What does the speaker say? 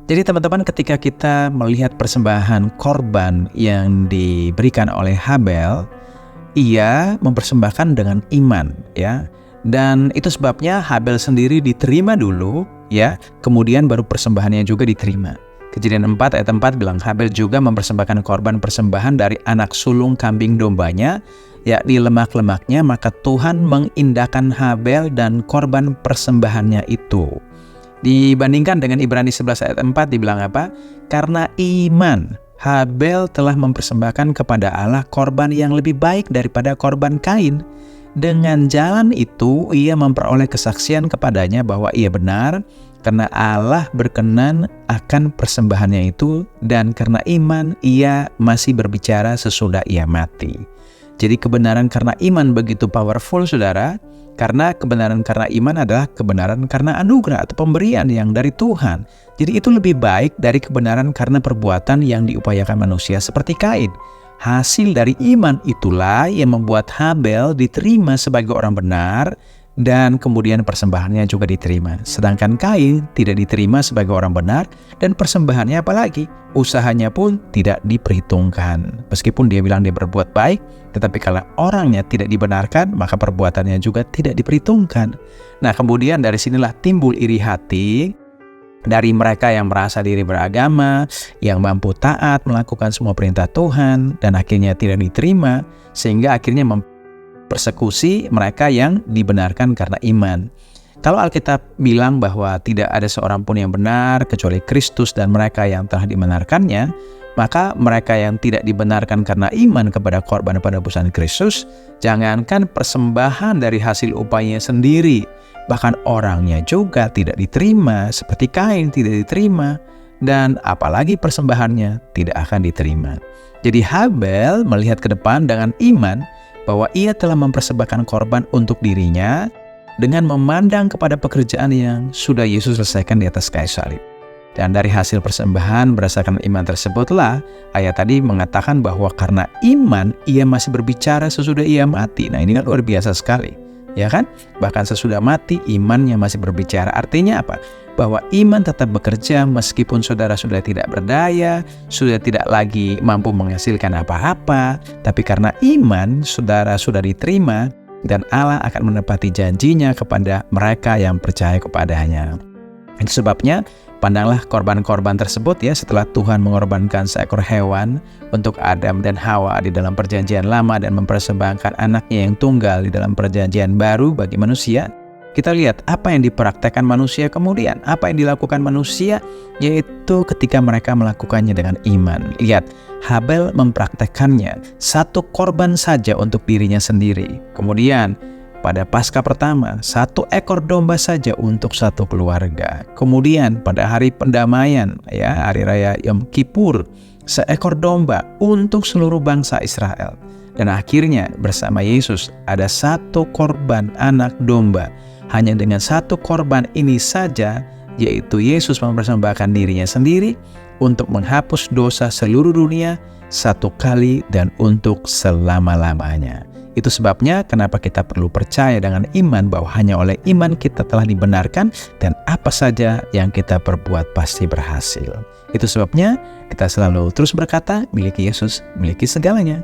Jadi teman-teman, ketika kita melihat persembahan korban yang diberikan oleh Habel, ia mempersembahkan dengan iman, ya. Dan itu sebabnya Habel sendiri diterima dulu, ya. Kemudian baru persembahannya juga diterima. Kejadian 4 ayat 4 bilang Habel juga mempersembahkan korban persembahan dari anak sulung kambing dombanya, yakni lemak-lemaknya, maka Tuhan mengindahkan Habel dan korban persembahannya itu. Dibandingkan dengan Ibrani 11 ayat 4 dibilang apa? Karena iman, Habel telah mempersembahkan kepada Allah korban yang lebih baik daripada korban Kain. Dengan jalan itu, ia memperoleh kesaksian kepadanya bahwa ia benar, karena Allah berkenan akan persembahannya itu, dan karena iman, ia masih berbicara sesudah ia mati. Jadi kebenaran karena iman begitu powerful, saudara. Karena kebenaran karena iman adalah kebenaran karena anugerah atau pemberian yang dari Tuhan. Jadi itu lebih baik dari kebenaran karena perbuatan yang diupayakan manusia seperti Kain. Hasil dari iman itulah yang membuat Habel diterima sebagai orang benar dan kemudian persembahannya juga diterima. Sedangkan Kain tidak diterima sebagai orang benar dan persembahannya apalagi usahanya pun tidak diperhitungkan. Meskipun dia bilang dia berbuat baik, tetapi kalau orangnya tidak dibenarkan, maka perbuatannya juga tidak diperhitungkan. Nah, kemudian dari sinilah timbul iri hati dari mereka yang merasa diri beragama, yang mampu taat melakukan semua perintah Tuhan, dan akhirnya tidak diterima, sehingga akhirnya persekusi mereka yang dibenarkan karena iman. Kalau Alkitab bilang bahwa tidak ada seorang pun yang benar kecuali Kristus dan mereka yang telah dibenarkannya, maka mereka yang tidak dibenarkan karena iman kepada korban penebusan Kristus, jangankan persembahan dari hasil upayanya sendiri, bahkan orangnya juga tidak diterima, seperti Kain tidak diterima, dan apalagi persembahannya tidak akan diterima. Jadi Habel melihat ke depan dengan iman bahwa ia telah mempersembahkan korban untuk dirinya dengan memandang kepada pekerjaan yang sudah Yesus selesaikan di atas kayu salib. Dan dari hasil persembahan berdasarkan iman tersebutlah ayat tadi mengatakan bahwa karena iman ia masih berbicara sesudah ia mati. Nah, ini kan luar biasa sekali, ya kan? Bahkan sesudah mati imannya masih berbicara. Artinya apa? Bahwa iman tetap bekerja meskipun saudara sudah tidak berdaya, sudah tidak lagi mampu menghasilkan apa-apa, tapi karena iman saudara sudah diterima dan Allah akan menepati janjinya kepada mereka yang percaya kepadanya. Itu sebabnya pandanglah korban-korban tersebut, ya, setelah Tuhan mengorbankan seekor hewan untuk Adam dan Hawa di dalam perjanjian lama dan mempersembahkan anaknya yang tunggal di dalam perjanjian baru bagi manusia. Kita lihat apa yang dipraktekkan manusia kemudian, apa yang dilakukan manusia, yaitu ketika mereka melakukannya dengan iman. Lihat, Habel mempraktekkannya satu korban saja untuk dirinya sendiri. Kemudian pada Paskah pertama, 1 ekor domba saja untuk satu keluarga. Kemudian pada hari pendamaian, ya, hari raya Yom Kippur, 1 ekor domba untuk seluruh bangsa Israel. Dan akhirnya bersama Yesus ada 1 korban anak domba. Hanya dengan 1 korban ini saja, yaitu Yesus mempersembahkan dirinya sendiri untuk menghapus dosa seluruh dunia 1 kali dan untuk selama-lamanya. Itu sebabnya kenapa kita perlu percaya dengan iman bahwa hanya oleh iman kita telah dibenarkan dan apa saja yang kita perbuat pasti berhasil. Itu sebabnya kita selalu terus berkata, miliki Yesus, miliki segalanya.